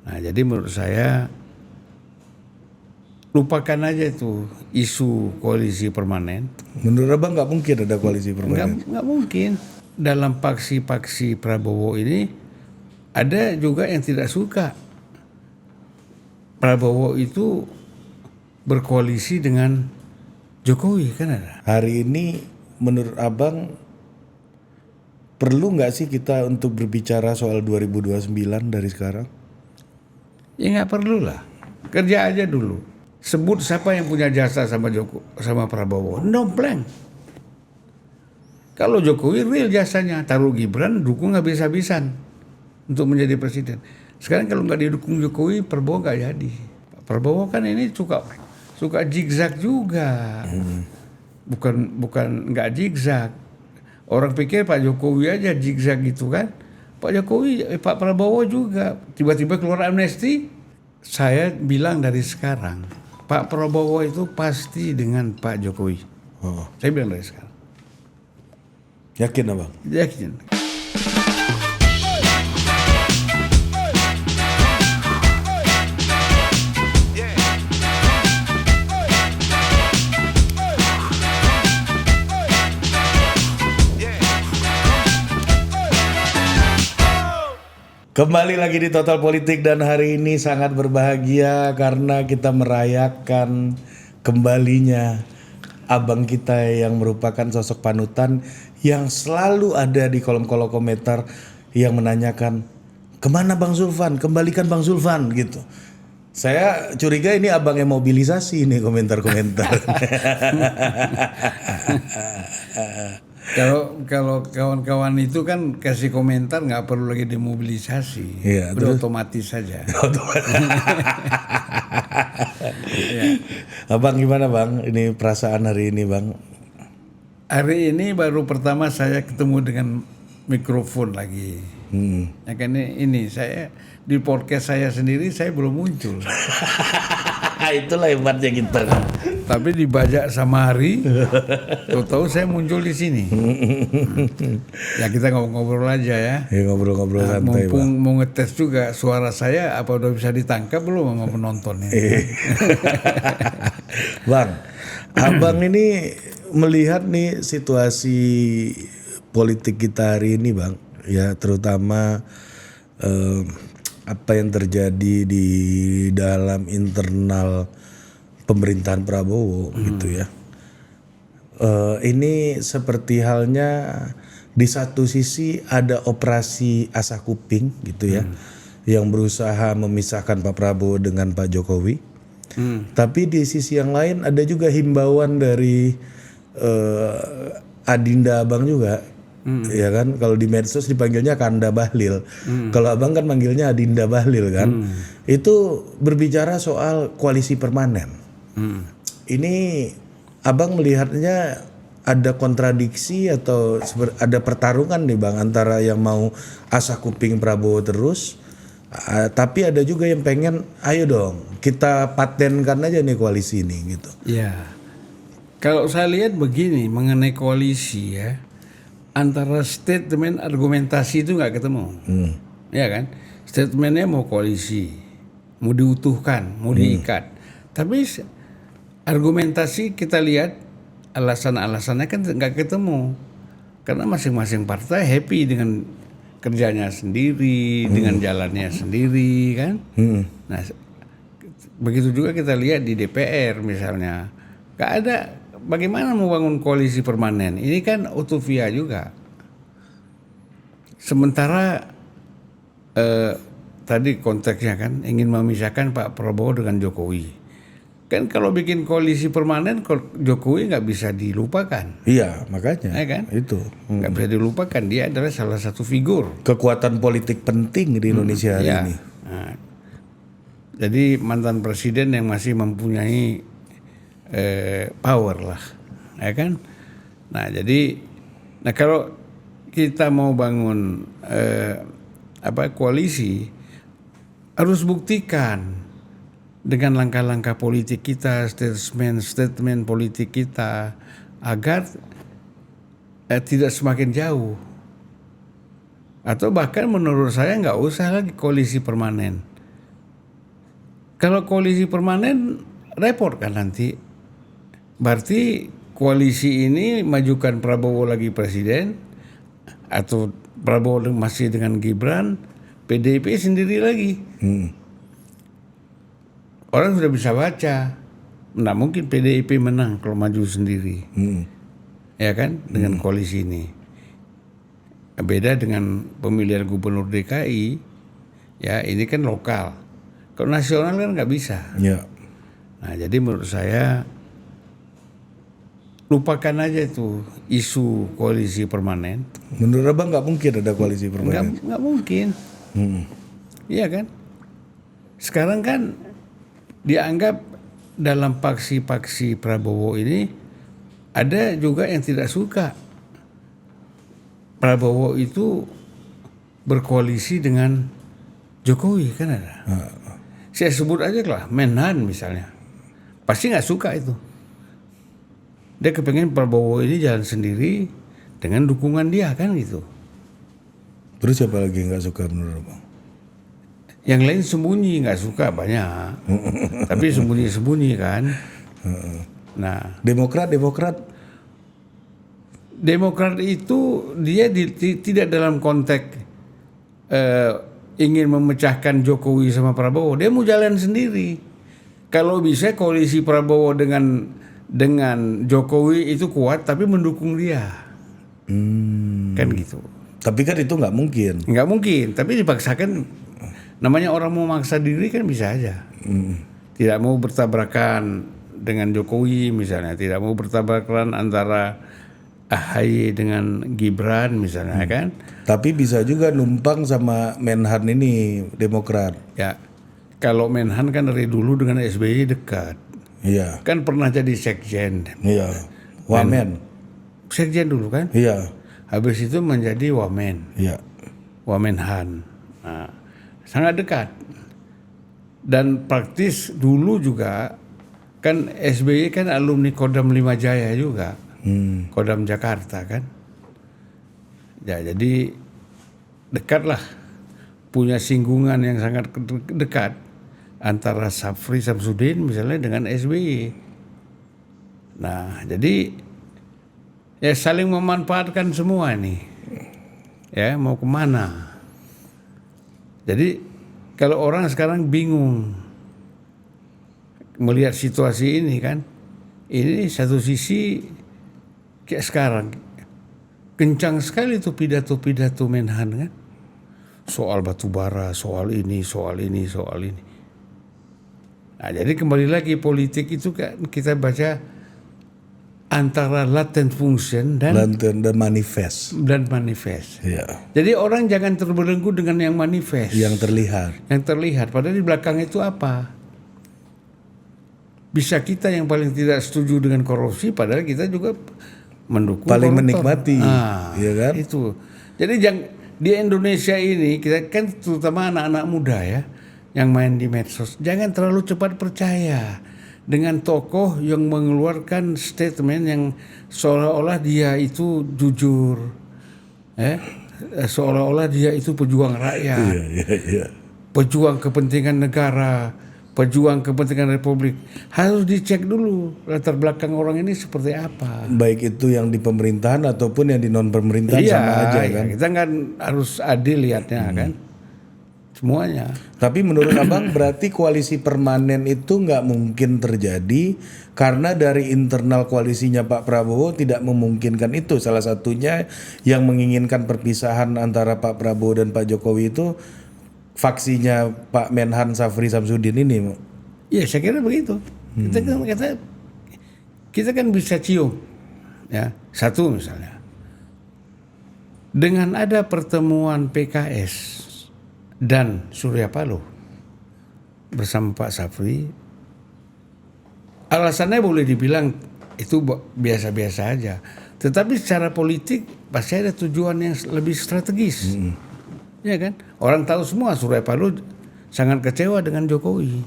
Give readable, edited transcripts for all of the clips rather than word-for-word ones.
Nah, jadi menurut saya lupakan aja itu isu koalisi permanen. Menurut Abang nggak mungkin ada koalisi permanen? Nggak mungkin. Dalam paksi-paksi Prabowo ini ada juga yang tidak suka Prabowo itu berkoalisi dengan Jokowi, kan ada. Hari ini menurut Abang perlu nggak sih kita untuk berbicara soal 2029 dari sekarang? Ya nggak perlu lah, kerja aja dulu. Sebut siapa yang punya jasa sama Prabowo, no blank. Kalau Jokowi real jasanya, taruh Gibran, dukung habis-habisan untuk menjadi presiden. Sekarang kalau nggak didukung Jokowi, Prabowo nggak jadi. Prabowo kan ini suka zigzag juga, bukan nggak zigzag. Orang pikir Pak Jokowi aja zigzag gitu kan. Pak Prabowo juga tiba-tiba keluar amnesti. Saya bilang dari sekarang, Pak Prabowo itu pasti dengan Pak Jokowi. Saya bilang dari sekarang. Yakin Abang? Yakin. Kembali lagi di Total Politik dan hari ini sangat berbahagia karena kita merayakan kembalinya abang kita yang merupakan sosok panutan yang selalu ada di kolom-kolom komentar yang menanyakan kemana Bang Zulfan, kembalikan Bang Zulfan gitu. Saya curiga ini abang yang mobilisasi nih komentar-komentar. Kalau kawan-kawan itu kan kasih komentar nggak perlu lagi dimobilisasi, Iya, udah otomatis saja. Ya. Abang gimana Bang? Ini perasaan hari ini Bang? Hari ini baru pertama saya ketemu dengan mikrofon lagi. Ya kan ini saya di podcast saya sendiri saya belum muncul. Itulah hebatnya kita. Tapi dibajak sama Hari, tahu-tahu saya muncul di sini. Ya kita ngobrol-ngobrol aja ya. Ya ngobrol-ngobrol santai Mumpung Bang. mau ngetes juga suara saya apa udah bisa ditangkap belum sama penontonnya. Bang, abang ini melihat nih situasi politik kita hari ini Bang, ya terutama apa yang terjadi di dalam internal pemerintahan Prabowo gitu ya. Ini seperti halnya di satu sisi ada operasi asah kuping gitu ya, yang berusaha memisahkan Pak Prabowo dengan Pak Jokowi. Tapi di sisi yang lain ada juga himbauan dari Adinda Abang juga. Ya kan, kalau di medsos dipanggilnya Kanda Bahlil. Kalau Abang kan manggilnya Adinda Bahlil kan. Itu berbicara soal koalisi permanen. Ini Abang melihatnya ada kontradiksi atau ada pertarungan nih Bang antara yang mau asah kuping Prabowo terus, tapi ada juga yang pengen ayo dong kita patenkan aja nih koalisi ini gitu. Ya, kalau saya lihat begini mengenai koalisi ya, antara statement argumentasi itu nggak ketemu, ya kan? Statementnya mau koalisi, mau diutuhkan, mau diikat, tapi argumentasi kita lihat alasan-alasannya kan nggak ketemu, karena masing-masing partai happy dengan kerjanya sendiri, dengan jalannya sendiri kan. Nah, begitu juga kita lihat di DPR misalnya, nggak ada. Bagaimana membangun koalisi permanen? Ini kan utopia juga. Sementara tadi konteksnya kan ingin memisahkan Pak Prabowo dengan Jokowi. Kan kalau bikin koalisi permanen, Jokowi nggak bisa dilupakan. Iya, makanya. Ya kan? Itu. Nggak bisa dilupakan. Dia adalah salah satu figur. Kekuatan politik penting di Indonesia hari ini. Nah, jadi mantan presiden yang masih mempunyai power lah, ya kan? Nah jadi, kalau kita mau bangun koalisi, harus buktikan dengan langkah-langkah politik kita, statement politik kita, agar tidak semakin jauh. Atau bahkan menurut saya nggak usah lagi koalisi permanen. Kalau koalisi permanen repot kan nanti. Berarti koalisi ini majukan Prabowo lagi presiden atau Prabowo masih dengan Gibran, PDIP sendiri lagi. Orang sudah bisa baca. Nah mungkin PDIP menang kalau maju sendiri. Ya kan, dengan koalisi ini. Beda dengan pemilihan gubernur DKI, ya ini kan lokal. Kalau nasional kan nggak bisa. Ya. Nah jadi menurut saya lupakan aja itu isu koalisi permanen. Menurut Abang nggak mungkin ada koalisi permanen? Nggak mungkin. Iya kan? Sekarang kan dianggap dalam paksi-paksi Prabowo ini ada juga yang tidak suka Prabowo itu berkoalisi dengan Jokowi, kan ada. Saya sebut aja lah, Menhan misalnya. Pasti nggak suka itu. Dia kepengen Prabowo ini jalan sendiri dengan dukungan dia, kan gitu. Terus siapa lagi yang nggak suka menurut Abang? Yang lain sembunyi, nggak suka banyak. Tapi sembunyi-sembunyi kan. Nah, Demokrat itu dia tidak dalam konteks ingin memecahkan Jokowi sama Prabowo. Dia mau jalan sendiri. Kalau bisa koalisi Prabowo dengan Jokowi itu kuat, tapi mendukung dia. Kan gitu. Tapi kan itu nggak mungkin. Nggak mungkin, tapi dipaksakan. Namanya orang mau maksa diri kan bisa aja. Tidak mau bertabrakan dengan Jokowi misalnya, tidak mau bertabrakan antara AHY dengan Gibran misalnya kan. Tapi bisa juga numpang sama Menhan ini Demokrat. Ya, kalau Menhan kan dari dulu dengan SBY dekat. Iya. Kan pernah jadi sekjen. Iya. Wamen. Sekjen dulu kan. Iya. Habis itu menjadi Wamen. Iya. Wamenhan. Nah, sangat dekat. Dan praktis dulu juga kan SBY kan alumni Kodam 5 Jaya juga. Kodam Jakarta kan. Ya jadi dekatlah, punya singgungan yang sangat dekat antara Safri Samsudin misalnya dengan SBY. Nah jadi ya saling memanfaatkan semua nih. Ya mau kemana. Jadi kalau orang sekarang bingung melihat situasi ini kan, ini satu sisi kayak sekarang kencang sekali tuh pidato-pidato Menhan kan, soal batubara, soal ini. Nah jadi kembali lagi politik itu kan kita baca antara latent function dan manifest. Ya. Jadi orang jangan terbelenggu dengan yang manifest, Yang terlihat. Padahal di belakang itu apa? Bisa kita yang paling tidak setuju dengan korupsi, padahal kita juga mendukung paling koruptor. menikmati, ya kan? Itu. Jadi di Indonesia ini kita kan terutama anak-anak muda ya yang main di medsos, jangan terlalu cepat percaya dengan tokoh yang mengeluarkan statement yang seolah-olah dia itu jujur, seolah-olah dia itu pejuang rakyat, pejuang kepentingan negara, pejuang kepentingan Republik. Harus dicek dulu latar belakang orang ini seperti apa. Baik itu yang di pemerintahan ataupun yang di non pemerintahan sama aja kan. Kita kan harus adil lihatnya kan. Semuanya. Tapi menurut Abang berarti koalisi permanen itu nggak mungkin terjadi karena dari internal koalisinya Pak Prabowo tidak memungkinkan itu. Salah satunya yang menginginkan perpisahan antara Pak Prabowo dan Pak Jokowi itu faksinya Pak Menhan Safri Samsudin ini. Iya, saya kira begitu. Kita kan bisa cium, ya. Satu misalnya, dengan ada pertemuan PKS dan Surya Paloh bersama Pak Safri, alasannya boleh dibilang itu biasa-biasa aja. Tetapi secara politik pasti ada tujuan yang lebih strategis. Ya kan? Orang tahu semua Surya Paloh sangat kecewa dengan Jokowi.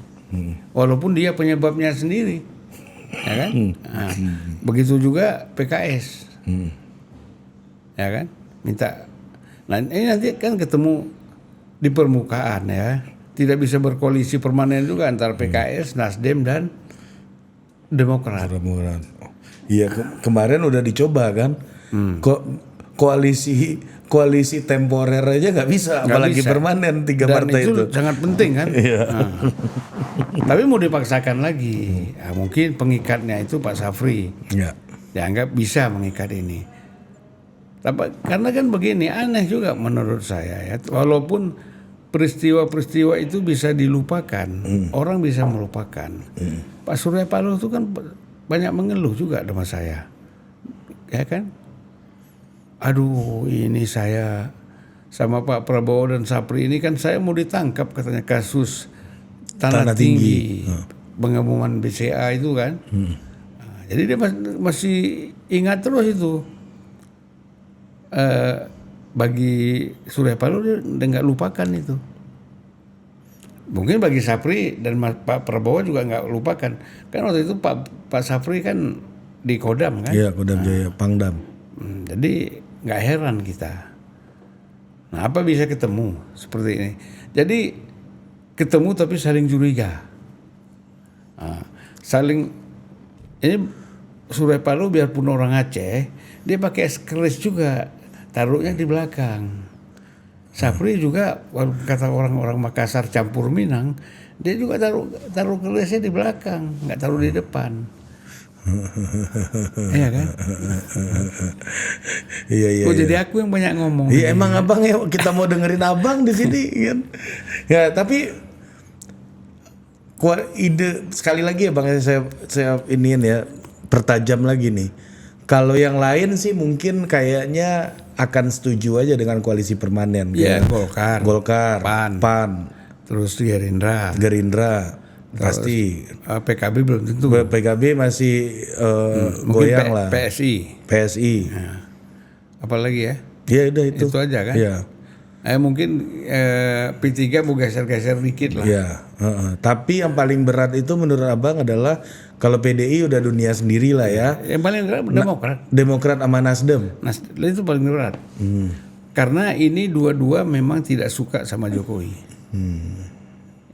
Walaupun dia penyebabnya sendiri. Ya kan? Nah, begitu juga PKS. Ya kan? Minta. Nah, ini nanti kan ketemu di permukaan ya. tidak bisa berkoalisi permanen juga antara PKS, Nasdem dan Demokrat. Iya, kemarin udah dicoba kan. Kok koalisi temporer aja nggak bisa, apalagi bisa. permanen 3 Dan partai itu. sangat penting kan. Nah. Tapi mau dipaksakan lagi. Nah, mungkin pengikatnya itu Pak Safri. Ya. Dianggap bisa mengikat ini. Tapi karena kan begini, aneh juga menurut saya ya. Walaupun peristiwa-peristiwa itu bisa dilupakan, orang bisa melupakan. Pak Surya Paloh itu kan banyak mengeluh juga sama saya, ya kan? Aduh, ini saya sama Pak Prabowo dan Sapri ini kan saya mau ditangkap katanya kasus tanah tinggi. Pengumuman BCA itu kan. Nah, jadi dia masih ingat terus itu. Bagi Surya Paloh dia nggak lupakan itu. Mungkin bagi Sapri dan Pak Prabowo juga nggak lupakan. Kan waktu itu Pak Sapri kan di Kodam kan. Iya, Kodam Jaya, Pangdam. Jadi nggak heran kita. Nah, apa bisa ketemu seperti ini? Jadi ketemu tapi saling curiga. Nah, ini Surya Paloh biarpun orang Aceh, dia pakai keris juga, taruhnya di belakang. Sapri juga, walaupun kata orang-orang Makassar campur Minang, dia juga taruh kerisnya di belakang, nggak taruh di depan. Iya kan? Iya. Jadi aku yang banyak ngomong. Iya, emang abang ya, kita mau dengerin abang di sini kan. Ya, tapi ide sekali lagi ya bang, saya iniin ya, pertajam lagi nih. Kalau yang lain sih mungkin kayaknya akan setuju aja dengan koalisi permanen. Iya, Golkar, PAN, terus Gerindra, pasti. PKB belum tentu. PKB masih goyang lah. PSI. Nah, apalagi ya? Ya udah itu. Itu aja kan? Ya. Mungkin P3 mau geser-geser dikit lah. Ya. Tapi yang paling berat itu menurut abang adalah kalau PDI udah dunia sendiri lah ya. Yang paling berat Demokrat. Demokrat sama Nasdem. Itu paling berat. Karena ini dua-dua memang tidak suka sama Jokowi.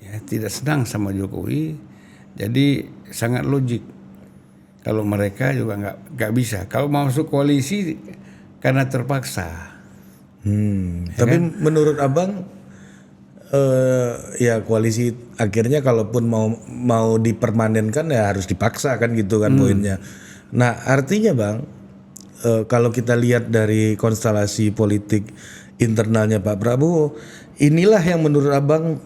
Ya, tidak senang sama Jokowi. Jadi sangat logik. Kalau mereka juga nggak bisa. Kalau mau masuk koalisi karena terpaksa. Tapi kan? Menurut abang ya koalisi akhirnya kalaupun mau dipermanenkan ya harus dipaksa kan gitu kan poinnya. Nah artinya bang kalau kita lihat dari konstelasi politik internalnya Pak Prabowo, inilah yang menurut abang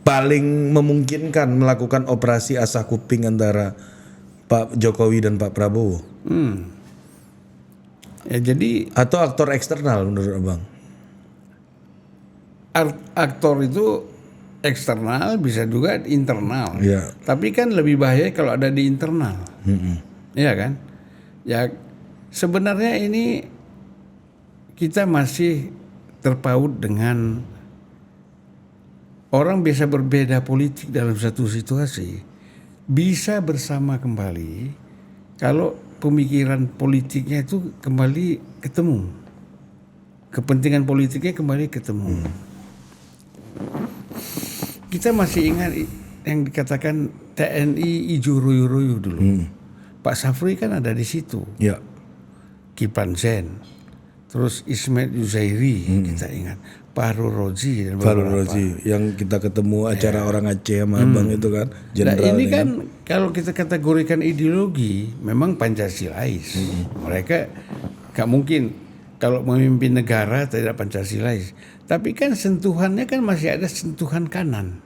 paling memungkinkan melakukan operasi asah kuping antara Pak Jokowi dan Pak Prabowo. Ya jadi atau aktor eksternal menurut abang? Aktor itu eksternal, bisa juga internal. Ya. Tapi kan lebih bahaya kalau ada di internal. Iya kan? Ya sebenarnya ini kita masih terpaut dengan orang bisa berbeda politik dalam satu situasi. Bisa bersama kembali kalau pemikiran politiknya itu kembali ketemu. Kepentingan politiknya kembali ketemu. Kita masih ingat yang dikatakan TNI Ijo Royo-Royo dulu. Pak Safri kan ada di situ. Ya. Kiplan Zen. Terus Ismail Yuzairi kita ingat. Fahru Rozi dan Fahru Rozi yang kita ketemu acara orang Aceh sama abang itu kan. Nah ini kan kalau kita kategorikan ideologi memang Pancasilais. Mereka gak mungkin kalau memimpin negara tidak Pancasilais. Tapi kan sentuhannya kan masih ada sentuhan kanan.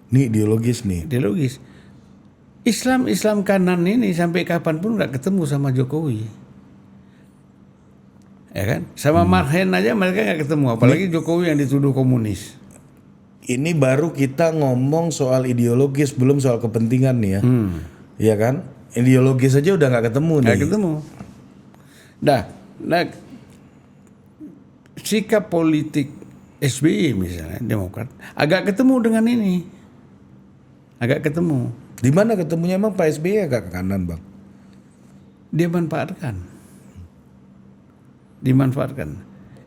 Ini ideologis nih. Ideologis. Islam kanan ini sampai kapanpun gak ketemu sama Jokowi. Ya kan? Sama Marhen aja mereka gak ketemu. Apalagi Jokowi yang dituduh komunis. Ini baru kita ngomong soal ideologis, belum soal kepentingan nih ya. Iya kan? Ideologis aja udah gak ketemu nih. Gak ketemu. Nah, sikap politik SBY misalnya, Demokrat, agak ketemu dengan ini. Agak ketemu. Di mana ketemunya emang Pak SBY agak ke kanan bang? Dia dimanfaatkan.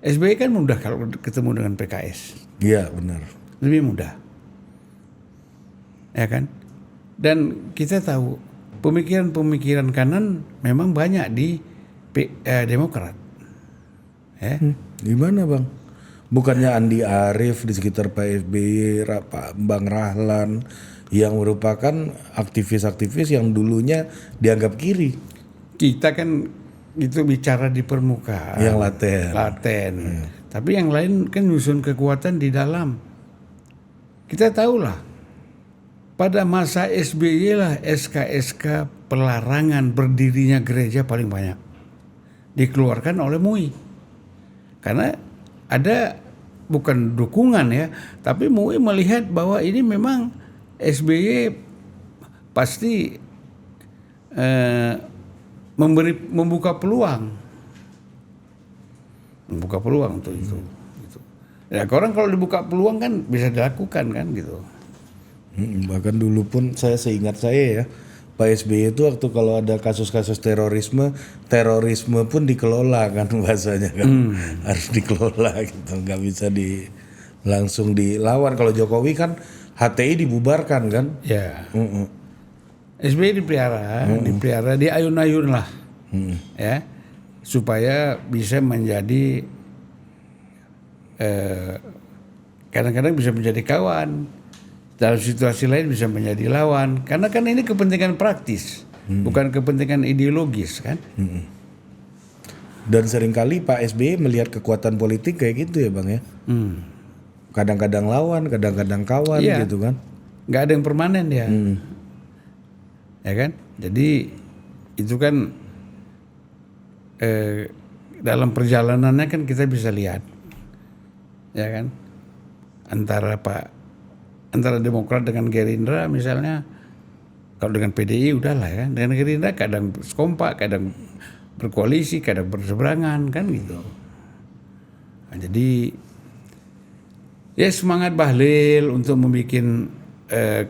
SBY kan mudah kalau ketemu dengan PKS. Iya benar. Lebih mudah. Ya kan? Dan kita tahu pemikiran-pemikiran kanan memang banyak di Demokrat. Ya. Gimana Bang? Bukannya Andi Arief di sekitar Pak SBY, Pak Bang Rahlan yang merupakan aktivis-aktivis yang dulunya dianggap kiri. Kita kan itu bicara di permukaan. Yang laten. Tapi yang lain kan nyusun kekuatan di dalam. Kita tahulah. Pada masa SBY lah SK-SK pelarangan berdirinya gereja paling banyak dikeluarkan oleh MUI. Karena ada bukan dukungan ya, tapi MUI melihat bahwa ini memang SBY pasti membuka peluang untuk itu. Gitu. Ya orang kalau dibuka peluang kan bisa dilakukan kan gitu. Bahkan dulu pun saya seingat saya ya, Pak SBY itu waktu kalau ada kasus-kasus terorisme pun dikelola kan bahasanya kan. Harus dikelola gitu, nggak bisa langsung dilawan. Kalau Jokowi kan HTI dibubarkan kan. Ya. SBY dipelihara, diayun-ayun lah. Ya. Supaya bisa menjadi kadang-kadang bisa menjadi kawan. Dalam situasi lain bisa menjadi lawan. Karena kan ini kepentingan praktis, bukan kepentingan ideologis kan. Dan seringkali Pak SBY melihat kekuatan politik kayak gitu ya Bang ya. Kadang-kadang lawan, kadang-kadang kawan gitu kan. Nggak ada yang permanen ya. Ya kan. Jadi itu kan dalam perjalanannya kan kita bisa lihat. Ya kan. Antara Demokrat dengan Gerindra misalnya, kalau dengan PDI udahlah ya, dengan Gerindra kadang kompak, kadang berkoalisi, kadang berseberangan kan gitu. Nah, jadi ya semangat Bahlil untuk membuat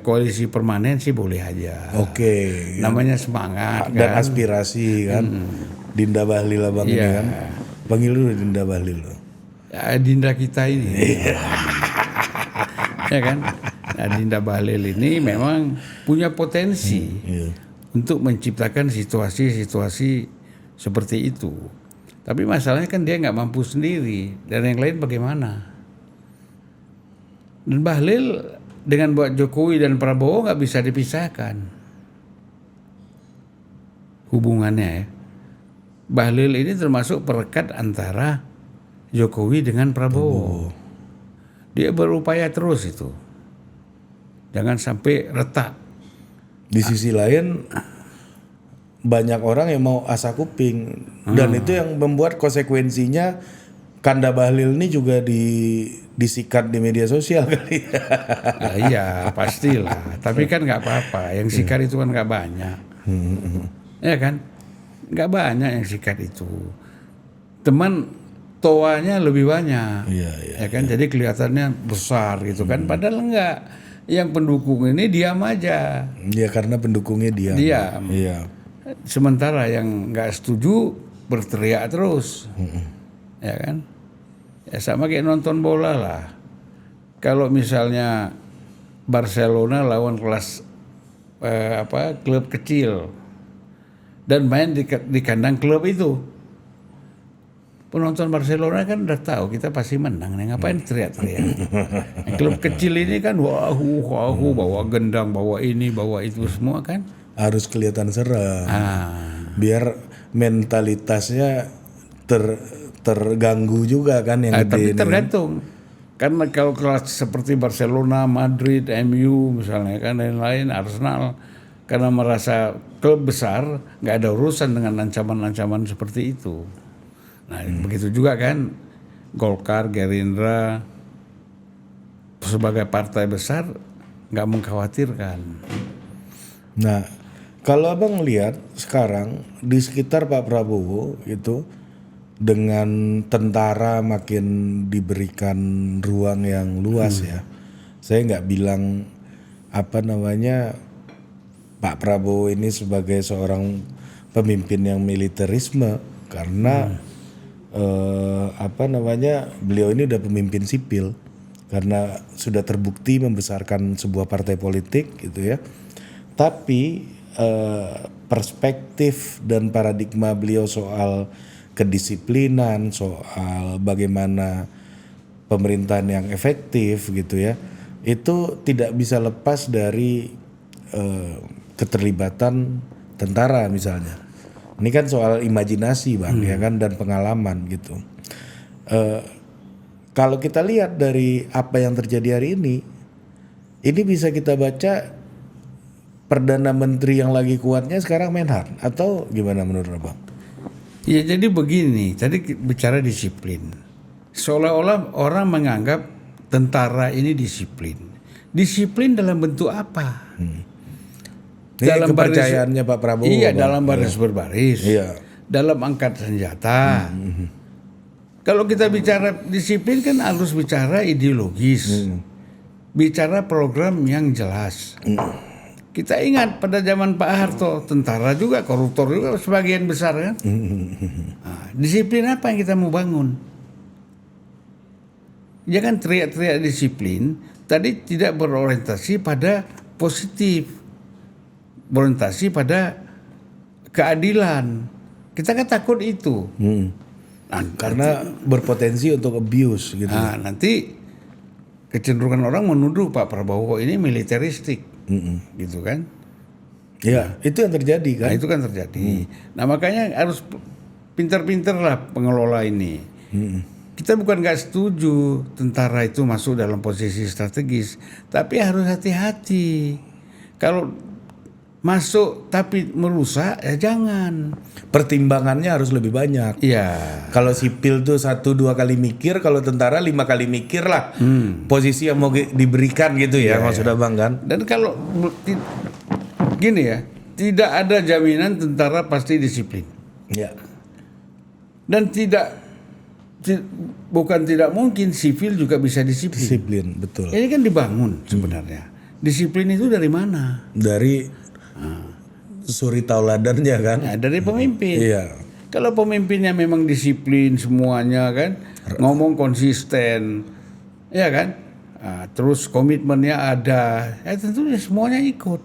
koalisi permanen sih boleh aja. Oke. Namanya semangat dan kan. aspirasi kan. Dinda Bahlil abang ini kan. Panggil dulu Dinda Bahlil. Ya, Dinda kita ini. Ya kan. Nah, Dinda Bahlil ini memang punya potensi untuk menciptakan situasi-situasi seperti itu. Tapi masalahnya kan dia nggak mampu sendiri, dan yang lain bagaimana? Dan Bahlil dengan buat Jokowi dan Prabowo nggak bisa dipisahkan hubungannya ya. Bahlil ini termasuk perekat antara Jokowi dengan Prabowo. Dia berupaya terus itu. Jangan sampai retak. Di sisi lain banyak orang yang mau asa kuping dan itu yang membuat konsekuensinya Kanda Bahlil ini juga disikat di media sosial kali. Nah, iya pastilah. Tapi kan nggak apa-apa. Yang sikat itu kan nggak banyak. Ya kan? Nggak banyak yang sikat itu. Teman toanya lebih banyak. Ya kan? Jadi kelihatannya besar gitu kan. Padahal enggak. Yang pendukung ini diam aja. Ya karena pendukungnya diam. Iya. Sementara yang nggak setuju berteriak terus. Ya kan? Ya sama kayak nonton bola lah. Kalau misalnya Barcelona lawan kelas klub kecil dan main di kandang klub itu, penonton Barcelona kan udah tahu kita pasti menang nih, ngapain teriak-teriak. Klub kecil ini kan wahu bawa gendang, bawa ini, bawa itu semua kan. Harus kelihatan serem. Biar mentalitasnya terganggu juga kan yang tapi tergantung. Karena kalau kelas seperti Barcelona, Madrid, MU misalnya kan, lain-lain, Arsenal, karena merasa klub besar, nggak ada urusan dengan ancaman-ancaman seperti itu. Nah begitu juga kan Golkar, Gerindra sebagai partai besar nggak mengkhawatirkan. Nah kalau abang lihat sekarang di sekitar Pak Prabowo itu dengan tentara makin diberikan ruang yang luas ya. Saya nggak bilang Pak Prabowo ini sebagai seorang pemimpin yang militerisme karena beliau ini udah pemimpin sipil karena sudah terbukti membesarkan sebuah partai politik gitu ya. Tapi perspektif dan paradigma beliau soal kedisiplinan, soal bagaimana pemerintahan yang efektif gitu ya, itu tidak bisa lepas dari keterlibatan tentara misalnya. Ini kan soal imajinasi Bang ya kan, dan pengalaman gitu. Kalau kita lihat dari apa yang terjadi hari ini bisa kita baca Perdana Menteri yang lagi kuatnya sekarang Menhan, atau gimana menurut Abang? Ya jadi begini, tadi bicara disiplin. Seolah-olah orang menganggap tentara ini disiplin. Disiplin dalam bentuk apa? Ini dalam kepercayaannya Pak Prabowo. Iya, Bang. dalam baris berbaris. Iya. Dalam angkat senjata. Kalau kita bicara disiplin kan harus bicara ideologis. Bicara program yang jelas. Kita ingat pada zaman Pak Harto, tentara juga, koruptor juga sebagian besar kan. Nah, disiplin apa yang kita mau bangun? Jangan teriak-teriak disiplin, tadi tidak berorientasi pada positif. Berorientasi pada keadilan. Kita kan takut itu. Nah, Karena berpotensi untuk abuse gitu. Nah, nanti kecenderungan orang menuduh Pak Prabowo ini militeristik. Gitu kan. Ya, itu yang terjadi kan. Nah, itu kan terjadi. Nah, makanya harus pintar-pintar lah pengelola ini. Kita bukan nggak setuju tentara itu masuk dalam posisi strategis, tapi harus hati-hati. Kalau masuk tapi merusak, ya jangan. Pertimbangannya harus lebih banyak. Iya. Kalau sipil tuh 1-2 kali mikir, kalau tentara 5 kali mikir lah posisi yang mau diberikan gitu ya, maksud Abang kan. Dan kalau gini ya, tidak ada jaminan tentara pasti disiplin. Ya. Dan bukan tidak mungkin sipil juga bisa disiplin. Disiplin, betul. Ini kan dibangun sebenarnya. Disiplin itu dari mana? Dari suri tauladannya kan. Ya, dari pemimpin. Iya. Kalau pemimpinnya memang disiplin semuanya kan, ngomong konsisten, ya kan, terus komitmennya ada, ya tentunya semuanya ikut.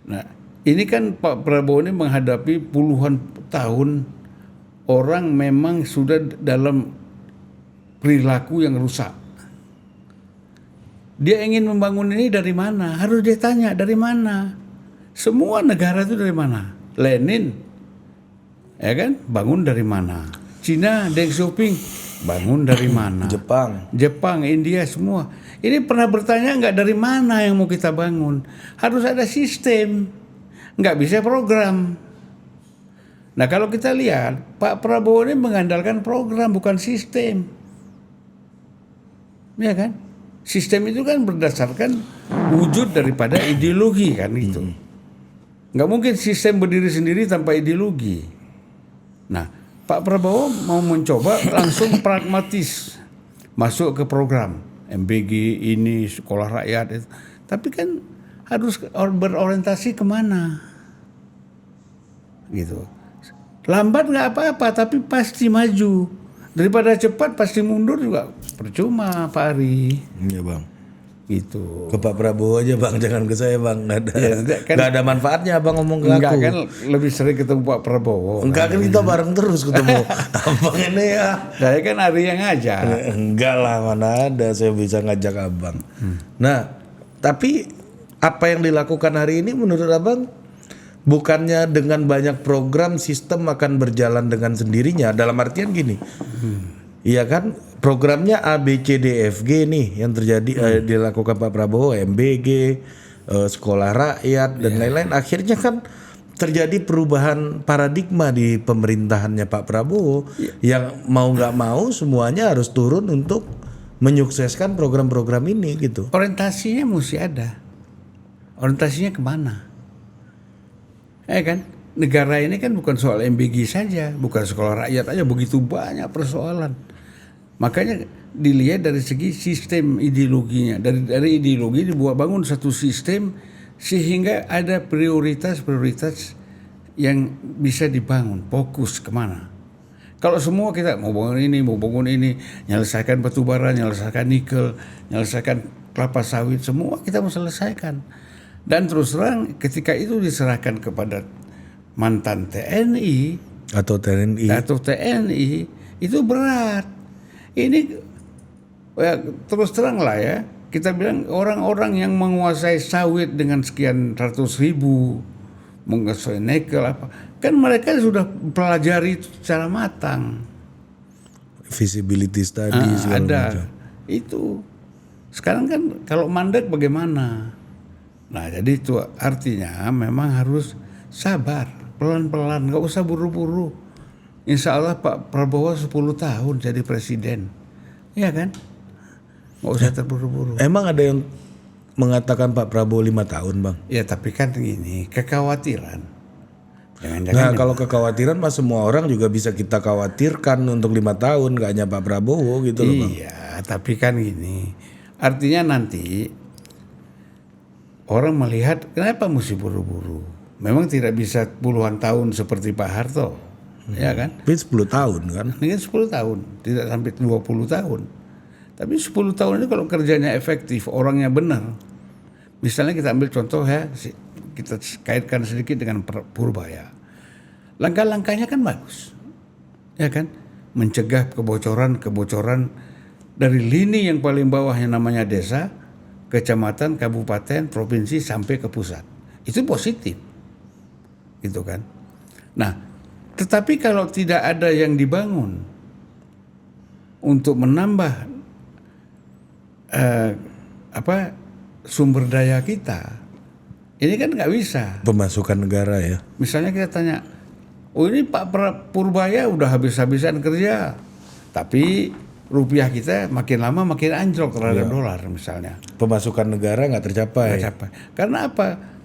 Nah, ini kan Pak Prabowo ini menghadapi puluhan tahun orang memang sudah dalam perilaku yang rusak. Dia ingin membangun ini dari mana? Harus dia tanya dari mana. Semua negara itu dari mana? Lenin, ya kan? Bangun dari mana? Cina, Deng Xiaoping, bangun dari mana? Jepang, India semua. Ini pernah bertanya nggak dari mana yang mau kita bangun? Harus ada sistem, nggak bisa program. Nah kalau kita lihat Pak Prabowo ini mengandalkan program bukan sistem, ya kan? Sistem itu kan berdasarkan wujud daripada ideologi kan gitu. Nggak mungkin sistem berdiri sendiri tanpa ideologi. Nah, Pak Prabowo mau mencoba langsung pragmatis masuk ke program MBG ini sekolah rakyat itu. Tapi kan harus berorientasi kemana, gitu. Lambat nggak apa-apa, tapi pasti maju. Daripada cepat pasti mundur juga percuma Pak Ari. Iya Bang. Gitu. Ke Pak Prabowo aja Bang, jangan ke saya Bang. Nggak ada manfaatnya Abang ngomong ke aku. Enggak kan lebih sering ketemu Pak Prabowo. Enggak kan kita bareng terus ketemu. Abang ini ya. Saya kan Ari yang ngajak. Enggak lah, mana ada saya bisa ngajak Abang. Nah, tapi apa yang dilakukan hari ini menurut Abang bukannya dengan banyak program sistem akan berjalan dengan sendirinya, dalam artian gini. Iya kan, programnya A, B, C, D, F, G nih yang terjadi dilakukan Pak Prabowo, MBG, sekolah rakyat dan lain-lain. Akhirnya kan terjadi perubahan paradigma di pemerintahannya Pak Prabowo yang mau nggak mau semuanya harus turun untuk menyukseskan program-program ini gitu. Orientasinya mesti ada. Orientasinya kemana? Kan negara ini kan bukan soal MBG saja, bukan sekolah rakyat aja, begitu banyak persoalan. Makanya dilihat dari segi sistem ideologinya. Dari ideologi dibuat bangun satu sistem sehingga ada prioritas-prioritas yang bisa dibangun. Fokus kemana? Kalau semua kita mau bangun ini, menyelesaikan batu bara, menyelesaikan nikel, menyelesaikan kelapa sawit, semua kita mau selesaikan. Dan terus terang ketika itu diserahkan kepada mantan TNI atau TNI itu berat. Ini ya, terus terang lah ya, kita bilang orang-orang yang menguasai sawit dengan sekian ratus ribu, menguasai nikel apa, kan mereka sudah pelajari secara matang. Feasibility study segala Ada macam. itu. Sekarang kan kalau mandek bagaimana? Nah jadi itu artinya memang harus sabar, pelan-pelan, nggak usah buru-buru. Insya Allah Pak Prabowo 10 tahun jadi presiden, ya kan? Nggak usah terburu-buru. Emang ada yang mengatakan Pak Prabowo 5 tahun, Bang? Ya tapi kan ini kekhawatiran. Nah kalau kekhawatiran mah semua orang juga bisa kita khawatirkan untuk 5 tahun, gak hanya Pak Prabowo gitu loh, Bang. Iya, tapi kan gini, artinya nanti orang melihat kenapa mesti buru-buru. Memang tidak bisa puluhan tahun seperti Pak Harto, ya kan? Tapi 10 tahun kan? Ini kan 10 tahun, tidak sampai 20 tahun. Tapi 10 tahun ini kalau kerjanya efektif, orangnya benar. Misalnya kita ambil contoh ya, kita kaitkan sedikit dengan Purbaya. Langkah-langkahnya kan bagus, ya kan? Mencegah kebocoran dari lini yang paling bawah yang namanya desa, kecamatan, kabupaten, provinsi sampai ke pusat. Itu positif, gitu kan? Nah, tetapi kalau tidak ada yang dibangun untuk menambah sumber daya kita, ini kan nggak bisa. Pemasukan negara ya. Misalnya kita tanya, oh ini Pak Purbaya udah habis-habisan kerja, tapi rupiah kita makin lama makin anjlok terhadap dolar misalnya. Pemasukan negara nggak tercapai. Karena apa?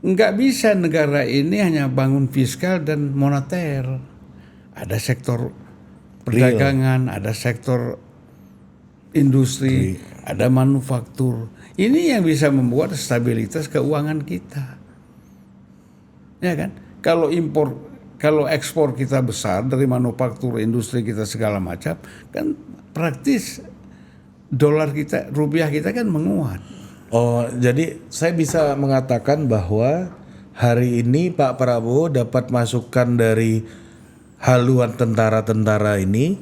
Nggak bisa negara ini hanya bangun fiskal dan moneter. Ada sektor perdagangan, ada sektor industri, ada manufaktur. Ini yang bisa membuat stabilitas keuangan kita. Ya kan? Kalau ekspor kita besar dari manufaktur, industri kita segala macam, kan praktis rupiah kita kan menguat. Oh, jadi saya bisa mengatakan bahwa hari ini Pak Prabowo dapat masukan dari haluan tentara-tentara ini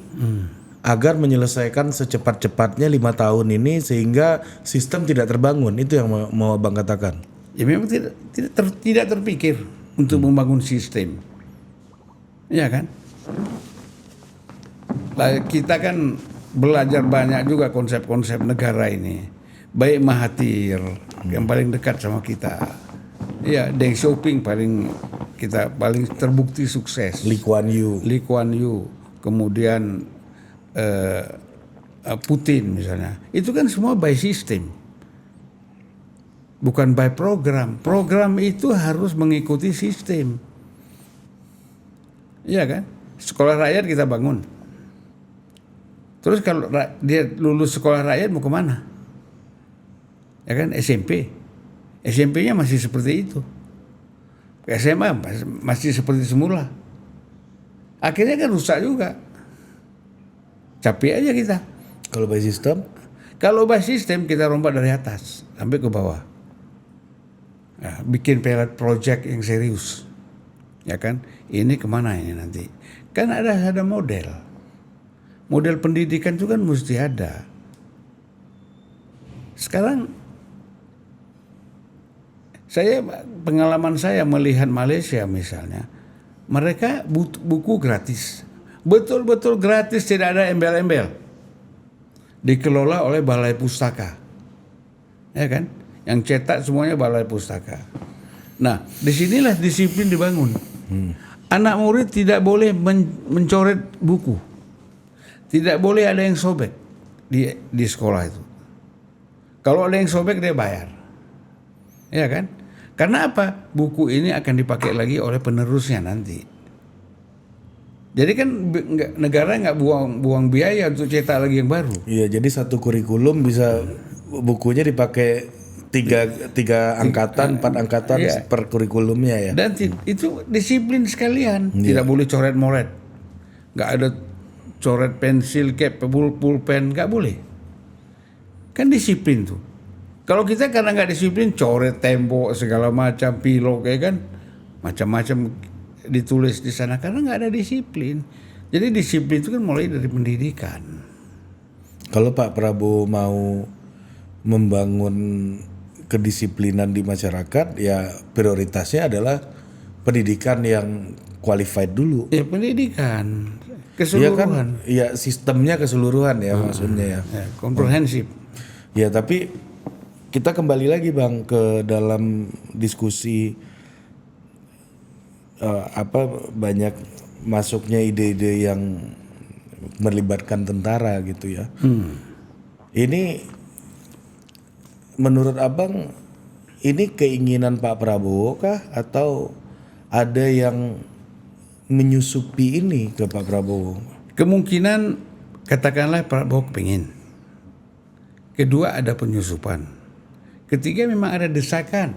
agar menyelesaikan secepat-cepatnya 5 tahun ini sehingga sistem tidak terbangun. Itu yang mau Bang katakan. Ya memang tidak terpikir untuk membangun sistem. Ya kan? Kita kan belajar banyak juga konsep-konsep negara ini. Baik Mahathir yang paling dekat sama kita. Ya, Deng Xiaoping paling terbukti sukses. Lee Kuan Yew. Kemudian Putin misalnya. Itu kan semua by system. Bukan by program. Program itu harus mengikuti sistem. Iya kan? Sekolah rakyat kita bangun. Terus kalau dia lulus sekolah rakyat mau kemana? Ya kan? SMP. SMP-nya masih seperti itu. SMA masih seperti semula. Akhirnya kan rusak juga. Capek aja kita. Kalau by system? Kalau by system kita rompak dari atas sampai ke bawah. Nah, bikin pilot project yang serius. Ya kan? Ini kemana ini nanti? Kan ada model. Model pendidikan itu kan mesti ada. Sekarang pengalaman saya melihat Malaysia misalnya, mereka buku gratis. Betul-betul gratis, tidak ada embel-embel. Dikelola oleh Balai Pustaka. Ya kan? Yang cetak semuanya Balai Pustaka. Nah, disinilah disiplin dibangun. Anak murid tidak boleh mencoret buku. Tidak boleh ada yang sobek di sekolah itu. Kalau ada yang sobek dia bayar. Ya kan? Karena apa? Buku ini akan dipakai lagi oleh penerusnya nanti. Jadi kan negara nggak buang biaya untuk cetak lagi yang baru. Iya, jadi satu kurikulum bisa bukunya dipakai tiga angkatan, 4 angkatan per kurikulumnya ya. Dan itu disiplin sekalian. Tidak boleh coret-moret. nggak ada coret pensil kayak pulpen, nggak boleh. Kan disiplin tuh. Kalau kita karena nggak disiplin, coret tembok segala macam, pilok ya kan, macam-macam ditulis di sana karena nggak ada disiplin. Jadi disiplin itu kan mulai dari pendidikan. Kalau Pak Prabowo mau membangun kedisiplinan di masyarakat, ya prioritasnya adalah pendidikan yang qualified dulu. Ya pendidikan Iya keseluruhan. kan, ya sistemnya keseluruhan ya maksudnya ya. Ya, komprehensif. Ya tapi kita kembali lagi Bang ke dalam diskusi banyak masuknya ide-ide yang melibatkan tentara gitu ya. Ini menurut Abang ini keinginan Pak Prabowo kah atau ada yang menyusupi ini ke Pak Prabowo? Kemungkinan katakanlah Prabowo pengen. Kedua ada penyusupan. Ketiga memang ada desakan.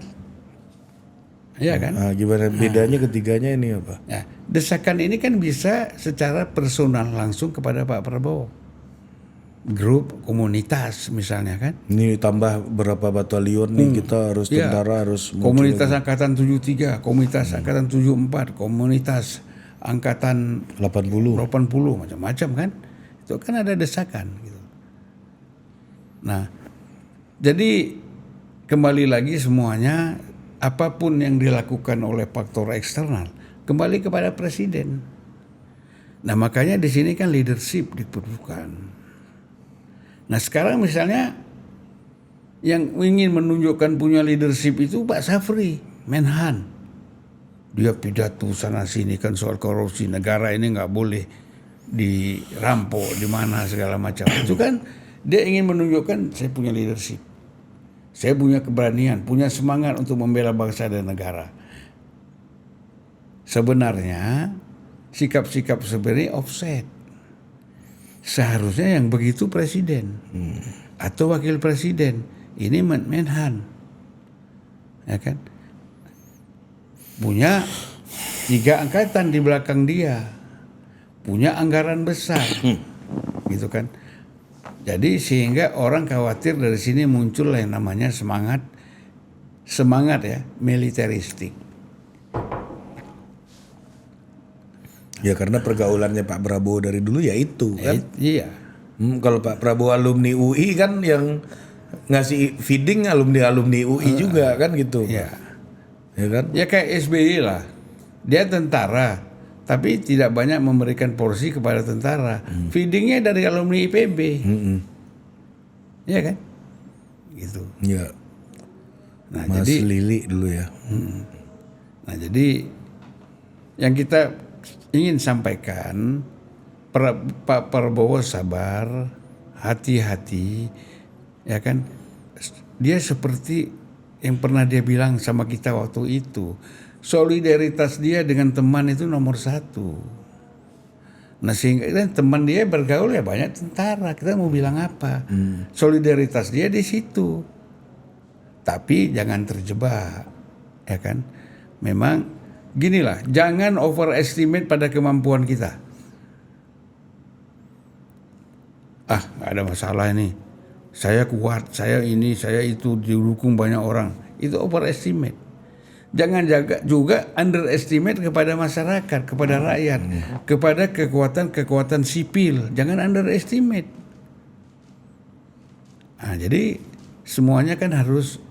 Ya kan? Nah, gimana bedanya ketiganya ini apa? Ya, desakan ini kan bisa secara personal langsung kepada Pak Prabowo. Grup komunitas misalnya kan. Ini tambah berapa batalion nih kita harus tentara harus komunitas angkatan 73, komunitas angkatan 74, komunitas angkatan 80 macam-macam kan. Itu kan ada desakan gitu. Nah, jadi kembali lagi semuanya apapun yang dilakukan oleh faktor eksternal kembali kepada presiden. Nah, makanya di sini kan leadership diperlukan. Nah, sekarang misalnya yang ingin menunjukkan punya leadership itu Pak Safri, Menhan. Dia pidato sana sini kan soal korupsi, negara ini nggak boleh dirampok di mana segala macam. Itu kan dia ingin menunjukkan saya punya leadership. Saya punya keberanian, punya semangat untuk membela bangsa dan negara. Sebenarnya sikap-sikap sebenarnya offset. Seharusnya yang begitu presiden atau wakil presiden. Ini Menhan, ya kan? Punya 3 angkatan di belakang dia, punya anggaran besar, gitu kan? Jadi sehingga orang khawatir dari sini muncul yang namanya semangat ya militeristik. Ya karena pergaulannya Pak Prabowo dari dulu ya itu kan. Iya. Kalau Pak Prabowo alumni UI kan yang ngasih feeding alumni UI juga kan gitu. Iya. Ya kan? Ya kayak SBY lah. Dia tentara, tapi tidak banyak memberikan porsi kepada tentara. Feedingnya dari alumni IPB. Iya kan? Gitu. Ya. Nah, Mas jadi Lili dulu ya. Nah, jadi yang kita ingin sampaikan, Pak Prabowo sabar, hati-hati, ya kan? Dia seperti yang pernah dia bilang sama kita waktu itu, solidaritas dia dengan teman itu nomor 1. Nah sehingga kan teman dia bergaul ya banyak tentara, kita mau bilang apa? Solidaritas dia di situ. Tapi jangan terjebak, ya kan? Memang ginilah, jangan overestimate pada kemampuan kita. Nggak ada masalah ini. Saya kuat, saya ini, saya itu, didukung banyak orang. Itu overestimate. Jangan juga underestimate kepada masyarakat, kepada rakyat, kepada kekuatan sipil. Jangan underestimate. Nah, jadi semuanya kan harus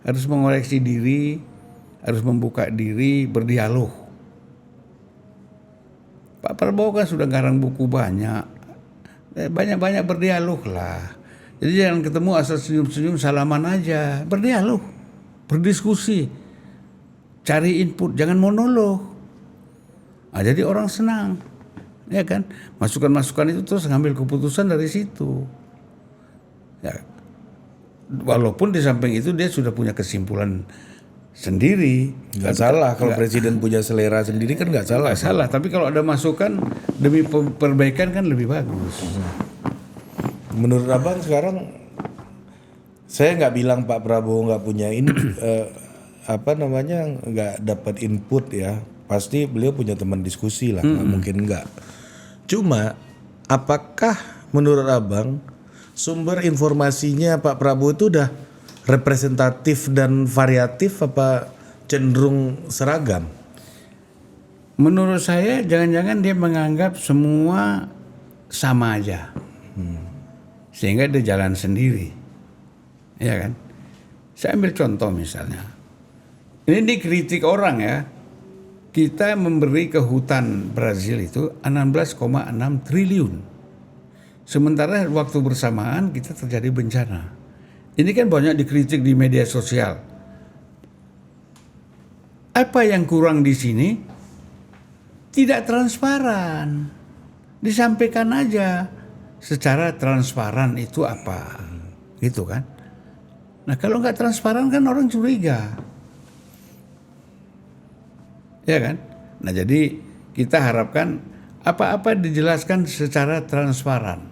harus mengoreksi diri, harus membuka diri, berdialog. Pak Prabowo kan sudah ngarang buku banyak. Banyak-banyak berdialog lah. Jadi jangan ketemu asal senyum-senyum salaman aja. Berdialog, berdiskusi, cari input, jangan monolog. Nah, jadi orang senang, ya kan? Masukan-masukan itu terus ngambil keputusan dari situ. Ya. Walaupun di samping itu dia sudah punya kesimpulan sendiri. Nggak salah kalau presiden punya selera sendiri kan nggak salah. Nggak salah, tapi kalau ada masukan demi perbaikan kan lebih bagus. Menurut Abang sekarang, saya nggak bilang Pak Prabowo nggak punya nggak dapat input ya. pasti beliau punya teman diskusi lah, nggak mungkin enggak. Cuma apakah menurut abang sumber informasinya Pak Prabowo itu udah representatif dan variatif apa cenderung seragam? Menurut saya jangan-jangan dia menganggap semua sama aja. Sehingga dia jalan sendiri. Ya kan? Saya ambil contoh misalnya. Ini dikritik orang ya. Kita memberi ke hutan Brazil itu 16,6 triliun. Sementara waktu bersamaan kita terjadi bencana. Ini kan banyak dikritik di media sosial. Apa yang kurang di sini? Tidak transparan. Disampaikan aja secara transparan itu apa. Gitu kan. Nah kalau nggak transparan kan orang curiga. Ya kan? Nah jadi kita harapkan apa-apa dijelaskan secara transparan.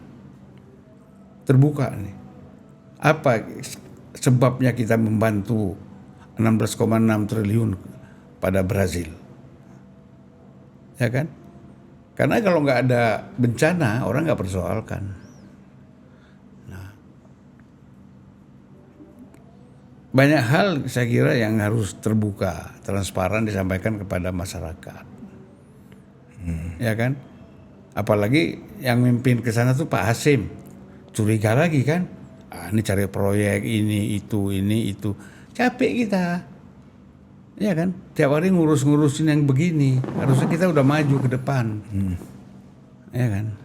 Terbuka nih. Apa sebabnya kita membantu 16,6 triliun pada Brazil? Ya kan? Karena kalau nggak ada bencana, orang nggak persoalkan. Nah, banyak hal saya kira yang harus terbuka, transparan disampaikan kepada masyarakat. Ya kan? Apalagi yang mimpin ke sana tuh Pak Hasim. Curiga lagi kan? Ini cari proyek ini itu. Capek kita. Ya kan? Tiap hari ngurus-ngurusin yang begini. Harusnya kita udah maju ke depan. Ya kan?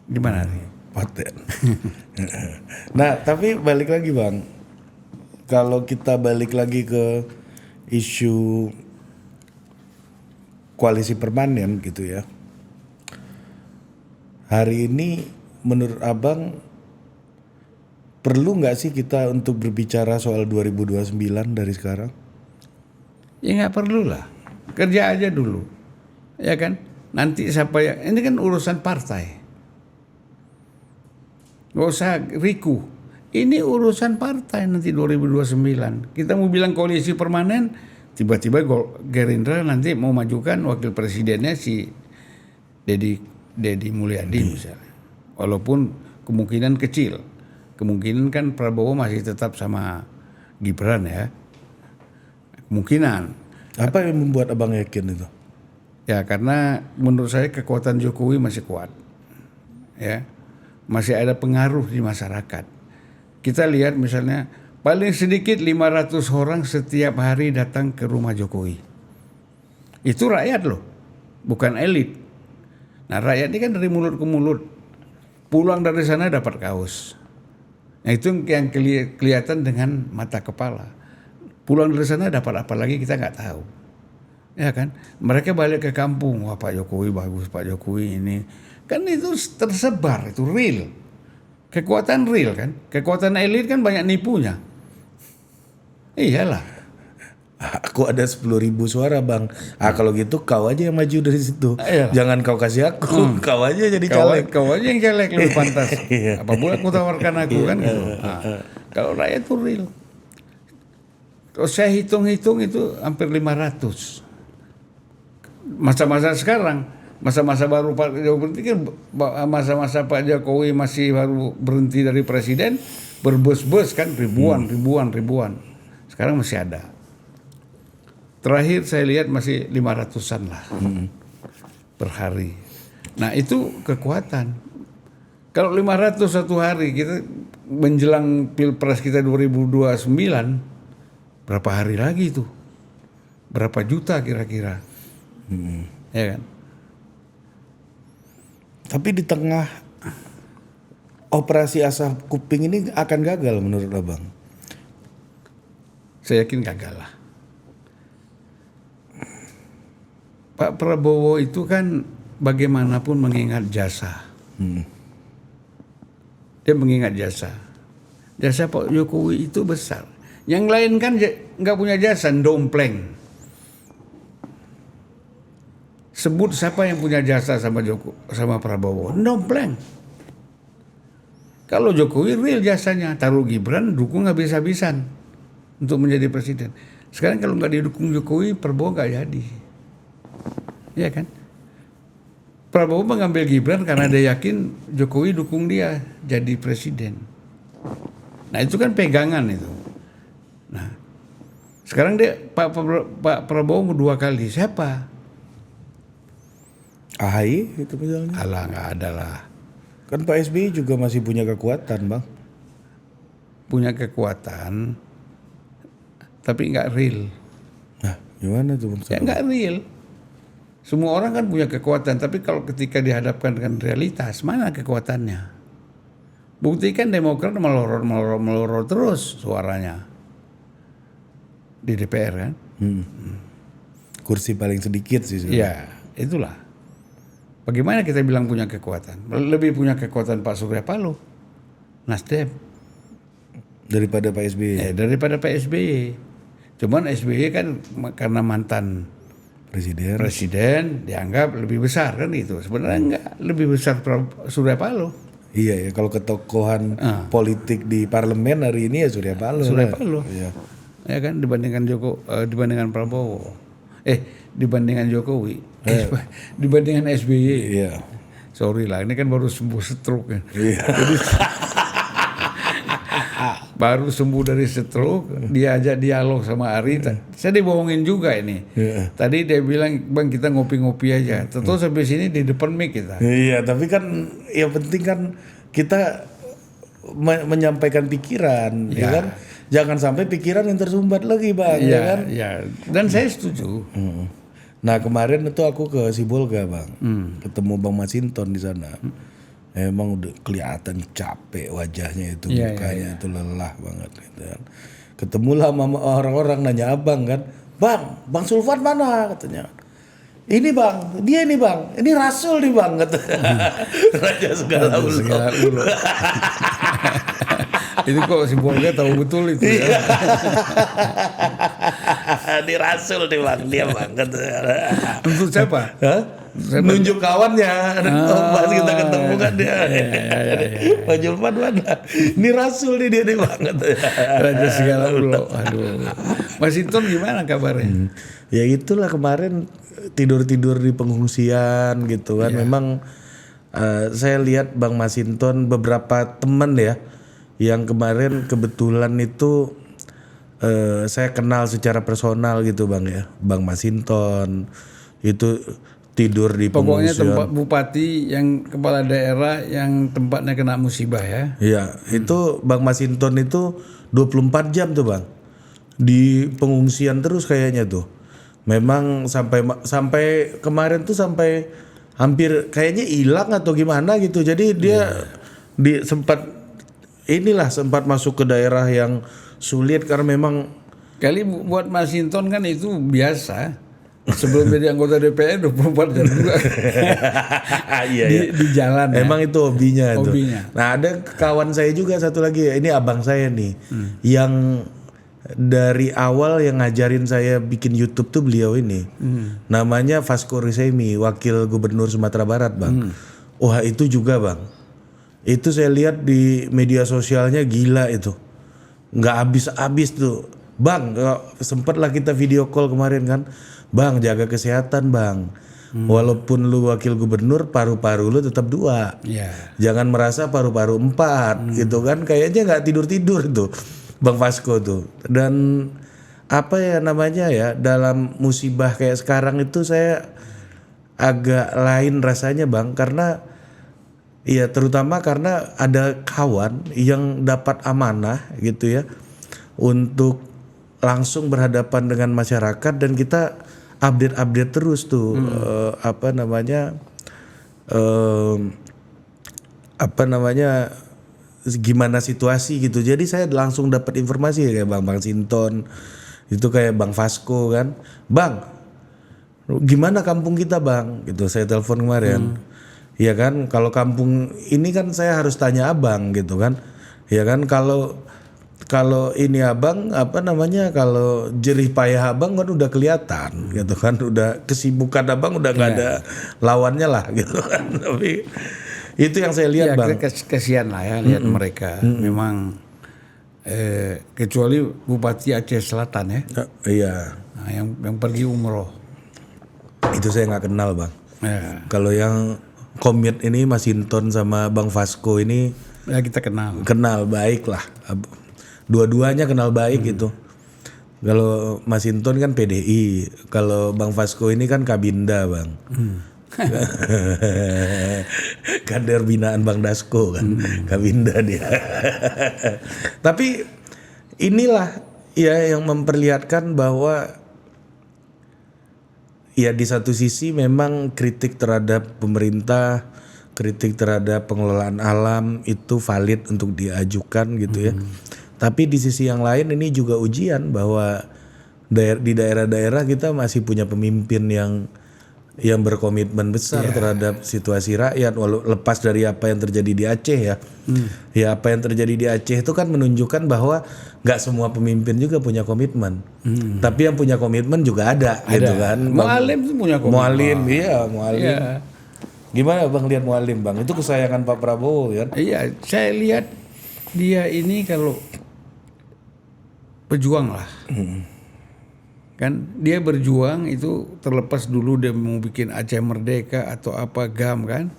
Gimana nih? Paten. Nah, tapi balik lagi Bang. Kalau kita balik lagi ke isu koalisi permanen gitu ya. Hari ini menurut Abang perlu nggak sih kita untuk berbicara soal 2029 dari sekarang? Ya nggak perlu lah. Kerja aja dulu. Ya kan? Nanti siapa yang... Ini kan urusan partai. Nggak usah riku. Ini urusan partai nanti 2029. Kita mau bilang koalisi permanen, tiba-tiba Gerindra nanti mau majukan wakil presidennya si Deddy Mulyadi misalnya. Walaupun kemungkinan kecil. Kemungkinan kan Prabowo masih tetap sama Gibran ya. Kemungkinan. Apa yang membuat Abang yakin itu? Ya karena menurut saya kekuatan Jokowi masih kuat. Ya. Masih ada pengaruh di masyarakat. Kita lihat misalnya paling sedikit 500 orang setiap hari datang ke rumah Jokowi. Itu rakyat loh. Bukan elit. Nah rakyat ini kan dari mulut ke mulut. Pulang dari sana dapat kaos. Nah itu yang kelihatan dengan mata kepala. Pulang dari sana dapat apa lagi kita nggak tahu. Ya kan? Mereka balik ke kampung. Wah Pak Jokowi bagus, Pak Jokowi ini. Kan itu tersebar, itu real. Kekuatan real kan. Kekuatan elit kan banyak nipunya. Iyalah. Aku ada 10.000 suara Bang. Kalau gitu kau aja yang maju dari situ. Iyalah. Jangan kau kasih aku. Kau aja jadi caleg. Kau aja yang caleg lebih pantas. Apa boleh aku tawarkan aku kan gitu. Nah, kalau rakyat itu real. Kalau saya hitung-hitung itu hampir 500. Masa-masa sekarang, masa-masa baru Pak Jokowi kan masa-masa Pak Jokowi masih baru berhenti dari presiden, berbus-bus kan ribuan. Sekarang masih ada. Terakhir saya lihat masih 500-an lah per hari. Nah itu kekuatan. Kalau 500 satu hari kita menjelang pilpres kita 2029, berapa hari lagi itu? Berapa juta kira-kira? Ya kan? Tapi di tengah operasi asap kuping ini akan gagal menurut Abang? Saya yakin gagal lah. Pak Prabowo itu kan bagaimanapun mengingat jasa. Dia mengingat jasa. Jasa Pak Jokowi itu besar. Yang lain kan nggak punya jasa, dompleng. Sebut siapa yang punya jasa sama Prabowo, dompleng. Kalau Jokowi real jasanya, taruh Gibran dukung habis-habisan untuk menjadi presiden. Sekarang kalau nggak didukung Jokowi, Prabowo nggak jadi. Iya kan? Prabowo mengambil Gibran karena dia yakin Jokowi dukung dia jadi presiden. Nah itu kan pegangan itu. Nah sekarang Pak Prabowo mau 2 kali, siapa? AHY itu misalnya. Alah nggak ada lah. Kan Pak SBY juga masih punya kekuatan, Bang. Punya kekuatan, tapi nggak real. Nah, gimana tuh Bang? Ya nggak real. Semua orang kan punya kekuatan, tapi kalau ketika dihadapkan dengan realitas, mana kekuatannya? Buktikan Demokrat melorot terus suaranya di DPR kan? Kursi paling sedikit sih sebenarnya. Ya, itulah. Bagaimana kita bilang punya kekuatan? Lebih punya kekuatan Pak Surya Paloh, Nasdem, Daripada Pak SBY. daripada Pak SBY. Cuman SBY kan karena mantan presiden dianggap lebih besar kan itu. Sebenarnya enggak, lebih besar Surya Paloh. Iya ya, kalau ketokohan politik di parlemen hari ini ya Surya Paloh. Surya Paloh. Iya. Ya kan dibandingkan Prabowo. Dibandingkan Jokowi. Dibandingkan SBY. Iya. Sorry lah, ini kan baru sembuh stroke kan. Iya. Jadi baru sembuh dari stroke, dia ajak dialog sama Ari. Saya dibohongin juga ini. Tadi dia bilang, Bang kita ngopi-ngopi aja. Tentu sampai sini di depan mic kita. Iya, tapi kan yang penting kan kita menyampaikan pikiran, ya kan? Jangan sampai pikiran yang tersumbat lagi, Bang, ya kan? Iya. Dan saya setuju. Nah, kemarin itu aku ke Sibolga, Bang. Ketemu Bang Masinton di sana. Emang udah kelihatan capek wajahnya itu, mukanya itu lelah banget gitu kan. Ketemulah sama orang-orang nanya abang kan, Bang Sulfan mana katanya. Ini Bang, dia ini Bang, ini Rasul nih Bang katanya. Raja segala ulu. Itu kok si Bolga tahu betul itu. Ini Rasul nih Bang, dia Bang katanya. Untuk siapa? Nunjuk kawannya, pas kita ketemu kan dia, Pak Julpan mana? Ini Rasul nih dia nih banget. Raja segala ulo, aduh. Masinton gimana kabarnya? Ya itulah kemarin tidur di pengungsian gitu kan. Memang saya lihat Bang Masinton beberapa teman ya, yang kemarin kebetulan itu saya kenal secara personal gitu Bang ya, Bang Masinton itu tidur di pokoknya pengungsian. tempat bupati yang kepala daerah yang tempatnya kena musibah ya. Iya, itu Bang Masinton itu 24 jam tuh Bang. Di pengungsian terus kayaknya tuh. Memang sampai kemarin tuh sampai hampir kayaknya hilang atau gimana gitu. Jadi dia sempat masuk ke daerah yang sulit karena memang kali buat Masinton kan itu biasa. Sebelum jadi anggota DPR 24 jam juga. Di jalan. Emang itu hobinya tuh. Hobinya. Nah, ada kawan saya juga satu lagi, ini abang saya nih. Yang dari awal yang ngajarin saya bikin YouTube tuh beliau ini. Namanya Vasco Risemi, wakil gubernur Sumatera Barat, Bang. Wah, itu juga, Bang. Itu saya lihat di media sosialnya gila itu. Nggak habis-habis tuh. Bang, sempatlah kita video call kemarin kan. Bang, jaga kesehatan Bang. Walaupun lu wakil gubernur, paru-paru lu tetap 2. Jangan merasa paru-paru 4 gitu kan. Kayaknya nggak tidur-tidur tuh Bang Vasco tuh. Dan apa ya namanya ya, dalam musibah kayak sekarang itu saya agak lain rasanya Bang. Karena ya terutama karena ada kawan yang dapat amanah gitu ya, untuk langsung berhadapan dengan masyarakat dan kita update terus tuh gimana situasi gitu. Jadi saya langsung dapat informasi kayak Bang Sinton itu, kayak Bang Vasco kan, Bang gimana kampung kita Bang gitu. Saya telepon kemarin. Ya kan, kalau kampung ini kan saya harus tanya abang gitu kan. Ya kan, kalau ini abang kalau jerih payah abang kan udah kelihatan gitu kan, udah kesibukan abang udah nggak ada lawannya lah gitu kan. Tapi itu yang saya lihat Bang. Kasihan lah ya lihat mereka. Memang kecuali Bupati Aceh Selatan ya. Iya, Nah, yang pergi umroh. itu saya nggak kenal Bang. Ya, Kalau yang komit ini Mas Hinton sama Bang Vasco ini ya kita kenal. kenal baik lah. Dua-duanya kenal baik gitu. Kalau Mas Hinton kan PDI, kalau Bang Vasco ini kan Kabinda Bang. Kader binaan Bang Dasko kan, Kabinda dia. Tapi inilah ya yang memperlihatkan bahwa ya di satu sisi memang kritik terhadap pemerintah, kritik terhadap pengelolaan alam itu valid untuk diajukan gitu ya. Tapi di sisi yang lain ini juga ujian bahwa di daerah-daerah kita masih punya pemimpin yang berkomitmen besar terhadap situasi rakyat, walau lepas dari apa yang terjadi di Aceh ya. Ya apa yang terjadi di Aceh itu kan menunjukkan bahwa nggak semua pemimpin juga punya komitmen. Tapi yang punya komitmen juga ada. Gitu kan. Mualim itu punya komitmen. Mualim, iya Mualim. Iya. Gimana Bang lihat Mualim Bang? Itu kesayangan Pak Prabowo kan? Iya, saya lihat dia ini kalau pejuang lah. Kan dia berjuang itu terlepas dulu dia mau bikin Aceh Merdeka atau apa GAM kan.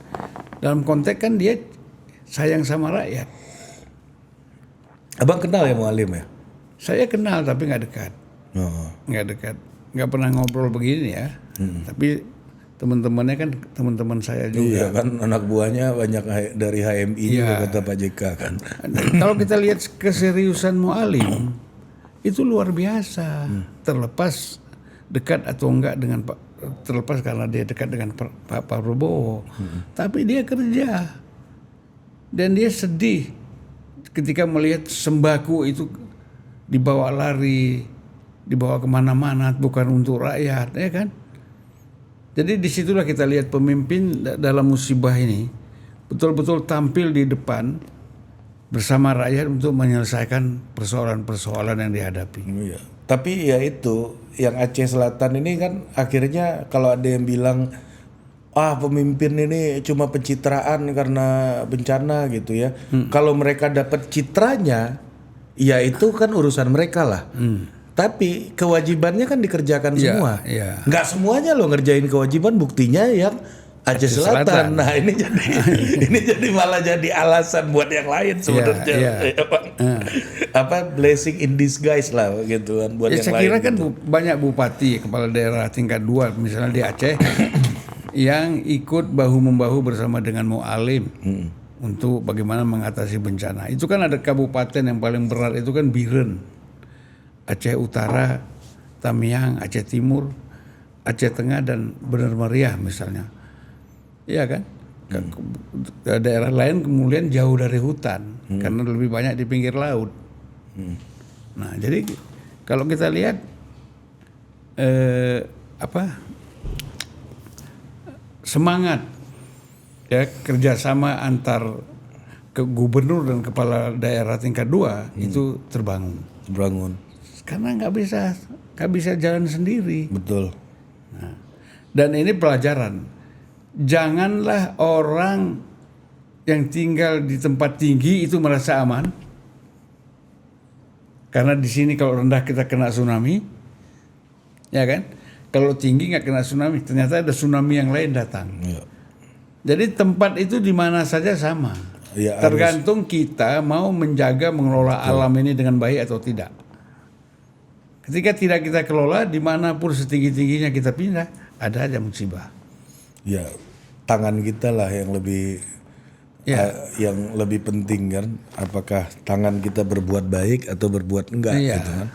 Dalam konteks kan dia sayang sama rakyat. Abang kenal ya Mualim ya? Saya kenal tapi nggak dekat. Nggak dekat. Nggak pernah ngobrol begini ya. Tapi teman-temannya kan teman-teman saya juga. Iya kan anak buahnya banyak dari HMI juga kata Pak JK kan. Kalau kita lihat keseriusan Mualim itu luar biasa. Terlepas dekat atau enggak dengan Pak, terlepas karena dia dekat dengan Pak Prabowo. Tapi dia kerja. Dan dia sedih ketika melihat sembako itu dibawa lari, dibawa kemana-mana, bukan untuk rakyat, ya kan? Jadi disitulah kita lihat pemimpin dalam musibah ini betul-betul tampil di depan bersama rakyat untuk menyelesaikan persoalan-persoalan yang dihadapi. Iya. Tapi ya itu yang Aceh Selatan ini kan akhirnya kalau ada yang bilang pemimpin ini cuma pencitraan karena bencana gitu ya. Kalau mereka dapat citranya, ya itu kan urusan mereka lah. Tapi kewajibannya kan dikerjakan semua. Iya. Nggak semuanya loh ngerjain kewajiban, buktinya yang Aceh Selatan. Nah ini jadi malah jadi alasan buat yang lain sebenarnya. Apa blessing in disguise lah gitu kan buat yang saya lain. kira kan gitu. banyak bupati kepala daerah tingkat 2 misalnya di Aceh yang ikut bahu-membahu bersama dengan Mualim untuk bagaimana mengatasi bencana. Itu kan ada kabupaten yang paling berat itu kan Biren, Aceh Utara, Tamiang, Aceh Timur, Aceh Tengah dan Bener Meriah misalnya. Iya kan? Daerah lain kemudian jauh dari hutan karena lebih banyak di pinggir laut. Nah, jadi kalau kita lihat semangat ya kerjasama antar gubernur dan kepala daerah tingkat 2 itu terbangun. Karena nggak bisa jalan sendiri. Betul. Nah, dan ini pelajaran. Janganlah orang yang tinggal di tempat tinggi itu merasa aman. Karena di sini kalau rendah kita kena tsunami, ya kan? Kalau tinggi nggak kena tsunami, ternyata ada tsunami yang lain datang. Ya. Jadi tempat itu di mana saja sama. Ya, Tergantung kita mau menjaga mengelola alam ini dengan baik atau tidak. Ketika tidak kita kelola, dimanapun setinggi-tingginya kita pindah, ada aja musibah. Ya, tangan kita lah yang lebih yang lebih penting kan. Apakah tangan kita berbuat baik atau berbuat enggak gitu kan.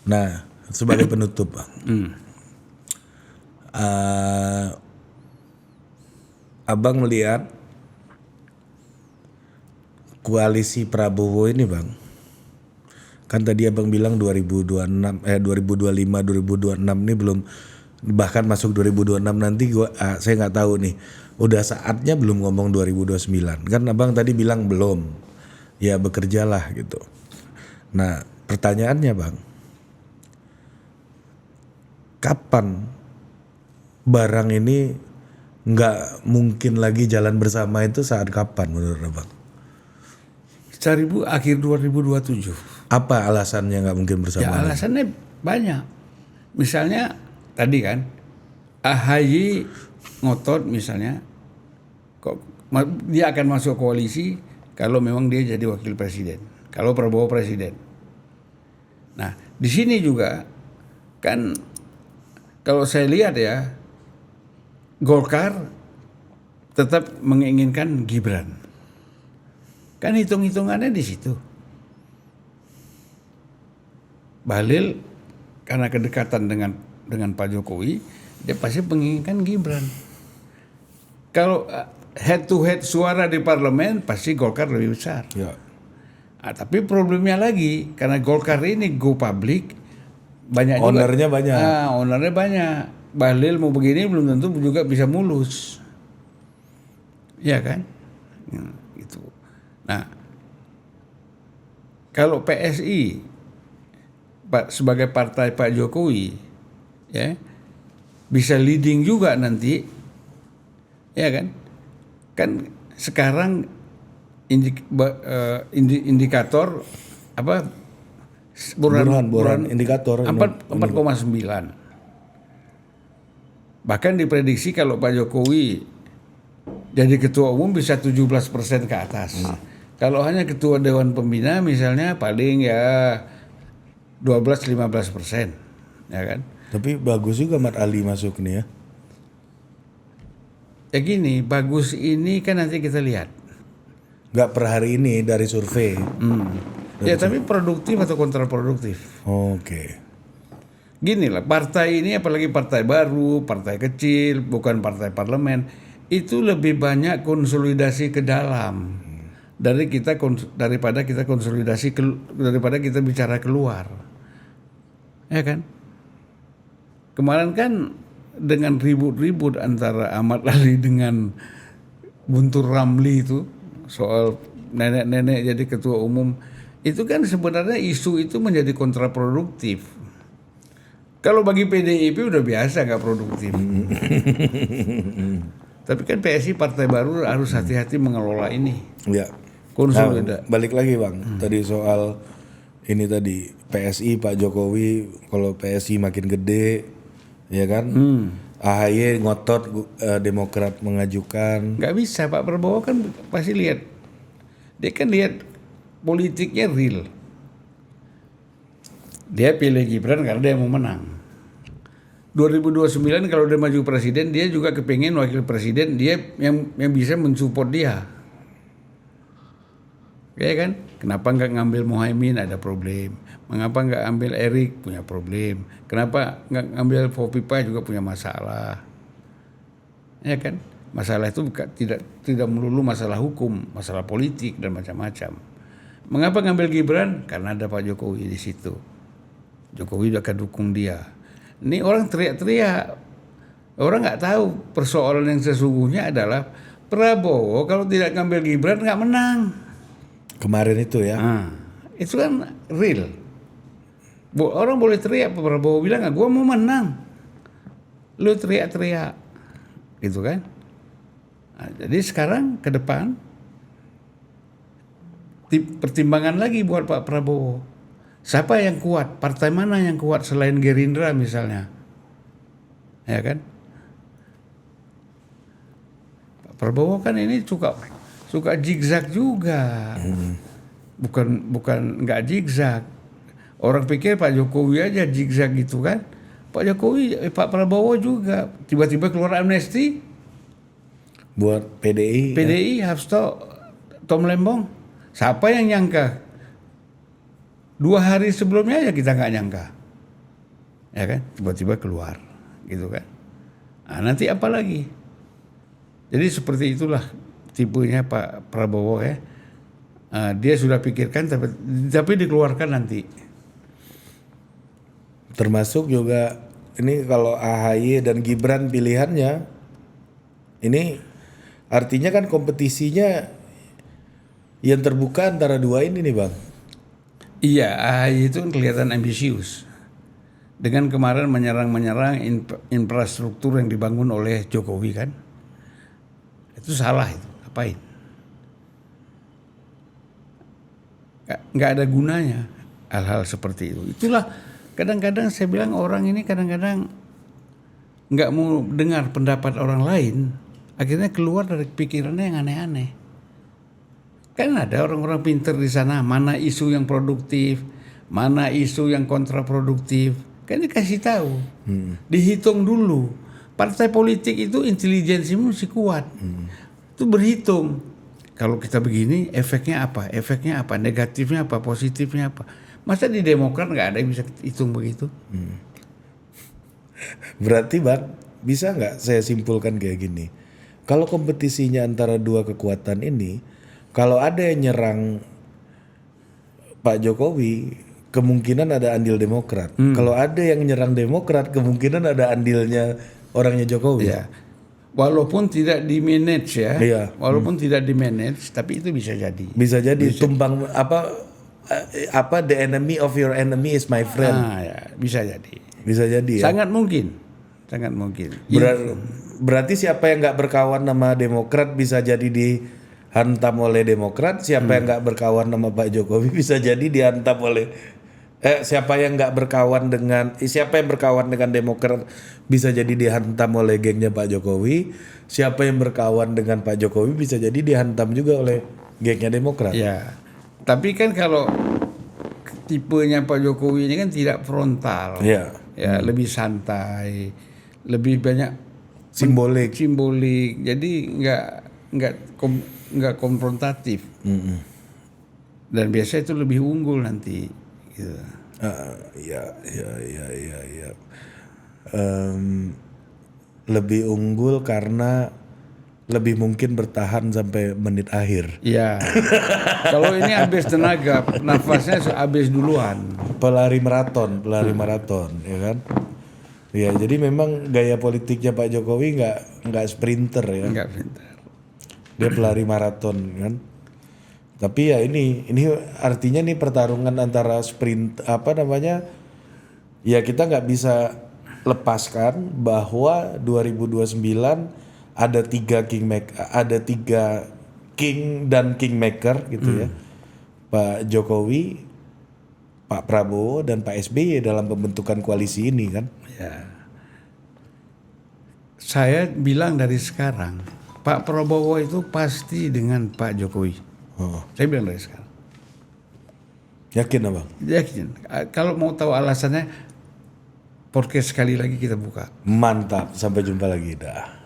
Nah, sebagai penutup Bang. Abang melihat koalisi Prabowo ini Bang. Kan tadi Abang bilang 2025 2026 ini belum, bahkan masuk 2026 nanti saya nggak tahu nih. Udah saatnya belum ngomong 2029. Kan Abang tadi bilang belum. Ya bekerjalah gitu. Nah, pertanyaannya Bang. Kapan barang ini nggak mungkin lagi jalan bersama itu saat kapan menurut Abang? akhir 2027. Apa alasannya nggak mungkin Ya bersamaan? alasannya banyak. Misalnya tadi kan AHY ngotot misalnya kok dia akan masuk koalisi kalau memang dia jadi wakil presiden. Kalau Prabowo presiden. Nah, di sini juga kan kalau saya lihat ya Golkar tetap menginginkan Gibran. Kan hitung-hitungannya di situ. Bahlil karena kedekatan dengan Pak Jokowi, dia pasti menginginkan Gibran. Kalau head to head suara di parlemen pasti Golkar lebih besar. Ya. Tapi problemnya lagi karena Golkar ini go public banyak juga. Ownernya banyak. Ownernya banyak. Bahlil mau begini belum tentu juga bisa mulus. Iya kan? Gitu. Nah, kalau PSI sebagai partai Pak Jokowi ya bisa leading juga nanti ya kan sekarang indikator apa Burhan indikator 4,9 bahkan diprediksi kalau Pak Jokowi jadi ketua umum bisa 17% ke atas. Kalau hanya ketua Dewan Pembina misalnya paling ya 12-15%, ya kan? Tapi bagus juga Mat Ali masuk nih ya. Ya gini, bagus ini kan nanti kita lihat. Nggak per hari ini dari survei. Ya tapi produktif atau kontraproduktif. Oke. Gini lah, partai ini apalagi partai baru, partai kecil, bukan partai parlemen, itu lebih banyak konsolidasi ke dalam daripada kita konsolidasi daripada kita bicara keluar. Ya kan? Kemarin kan dengan ribut-ribut antara Ahmad Ali dengan Guntur Ramli itu soal nenek-nenek jadi ketua umum, itu kan sebenarnya isu itu menjadi kontraproduktif. Kalau bagi PDIP udah biasa nggak produktif. Tapi kan PSI partai baru harus hati-hati mengelola ini. Ya. Konsolida. Balik lagi Bang, tadi soal ini tadi PSI Pak Jokowi, kalau PSI makin gede, ya kan? AHY ngotot, Demokrat mengajukan. Nggak bisa, Pak Prabowo kan pasti lihat, dia kan lihat politiknya real. Dia pilih Gibran karena dia mau menang. 2029 kalau dia maju presiden, dia juga kepingin wakil presiden dia yang bisa mensupport dia. Ya kan? Kenapa nggak ngambil Muhaimin, ada problem. Mengapa nggak ambil Erik, punya problem. Kenapa nggak ngambil Fopipa, juga punya masalah. Ya kan? Masalah itu tidak melulu masalah hukum, masalah politik dan macam-macam. Mengapa ngambil Gibran? Karena ada Pak Jokowi di situ. Jokowi akan dukung dia. Ini orang teriak-teriak. Orang nggak tahu persoalan yang sesungguhnya adalah Prabowo kalau tidak ngambil Gibran nggak menang. Kemarin itu ya. Itu kan real. Orang boleh teriak, Pak Prabowo bilang gue mau menang. Lu teriak-teriak, gitu kan? Nah, jadi sekarang ke depan pertimbangan lagi buat Pak Prabowo. Siapa yang kuat? Partai mana yang kuat selain Gerindra misalnya? Ya kan? Pak Prabowo kan ini suka zigzag juga. Bukan nggak zigzag. Orang pikir Pak Jokowi aja zigzag gitu kan. Pak Prabowo juga tiba-tiba keluar amnesti buat PDI. PDI Hasto Tom Lembong. Siapa yang nyangka? 2 hari sebelumnya aja kita nggak nyangka. Ya kan? Tiba-tiba keluar gitu kan. Nah, nanti apa lagi? Jadi seperti itulah tipenya Pak Prabowo ya. Dia sudah pikirkan tapi dikeluarkan nanti. Termasuk juga ini kalau AHY dan Gibran pilihannya, ini artinya kan kompetisinya yang terbuka antara dua ini nih Bang. Iya, AHY itu kelihatan ambisius. Dengan kemarin menyerang infrastruktur yang dibangun oleh Jokowi kan. Itu salah itu, ngapain? nggak ada gunanya hal-hal seperti itu. Itulah kadang-kadang saya bilang orang ini kadang-kadang nggak mau dengar pendapat orang lain, akhirnya keluar dari pikirannya yang aneh-aneh. Kan ada orang-orang pinter di sana, mana isu yang produktif, mana isu yang kontraproduktif, kan dikasih tahu, dihitung dulu. Partai politik itu intelijensinya mesti kuat, itu berhitung. Kalau kita begini, efeknya apa, negatifnya apa, positifnya apa. Masa di Demokrat nggak ada yang bisa hitung begitu? Berarti Bang, bisa nggak saya simpulkan kayak gini? Kalau kompetisinya antara dua kekuatan ini, kalau ada yang nyerang Pak Jokowi, kemungkinan ada andil Demokrat. Kalau ada yang nyerang Demokrat, kemungkinan ada andilnya orangnya Jokowi. Ya. Walaupun tidak di manage ya, Iya. walaupun tidak di manage, tapi itu bisa jadi. Bisa jadi tumbang apa the enemy of your enemy is my friend. Ya, bisa jadi. Bisa jadi ya. Sangat mungkin, sangat mungkin. Berarti siapa yang nggak berkawan sama Demokrat bisa jadi dihantam oleh Demokrat. Siapa yang nggak berkawan sama Pak Jokowi bisa jadi dihantam oleh siapa yang berkawan dengan Demokrat bisa jadi dihantam oleh gengnya Pak Jokowi. Siapa yang berkawan dengan Pak Jokowi bisa jadi dihantam juga oleh gengnya Demokrat. Ya, tapi kan kalau tipenya Pak Jokowi ini kan tidak frontal, Ya. ya lebih santai, lebih banyak Simbolik. jadi nggak konfrontatif. Dan biasanya itu lebih unggul nanti. Gitu. Ya. Lebih unggul karena lebih mungkin bertahan sampai menit akhir. Ya, kalau ini habis tenaga, nafasnya habis duluan. Pelari maraton, ya kan? Ya, jadi memang gaya politiknya Pak Jokowi nggak sprinter ya. Enggak pintar. Dia pelari maraton kan. Tapi ya ini artinya nih pertarungan antara sprint ya kita nggak bisa lepaskan bahwa 2029 ada tiga king dan kingmaker gitu ya. Pak Jokowi, Pak Prabowo dan Pak SBY dalam pembentukan koalisi ini kan. Ya. Saya bilang dari sekarang, Pak Prabowo itu pasti dengan Pak Jokowi. Saya bilang dari sekarang. Yakin abang? Yakin. Kalau mau tahu alasannya, podcast sekali lagi kita buka. Mantap, sampai jumpa lagi dah.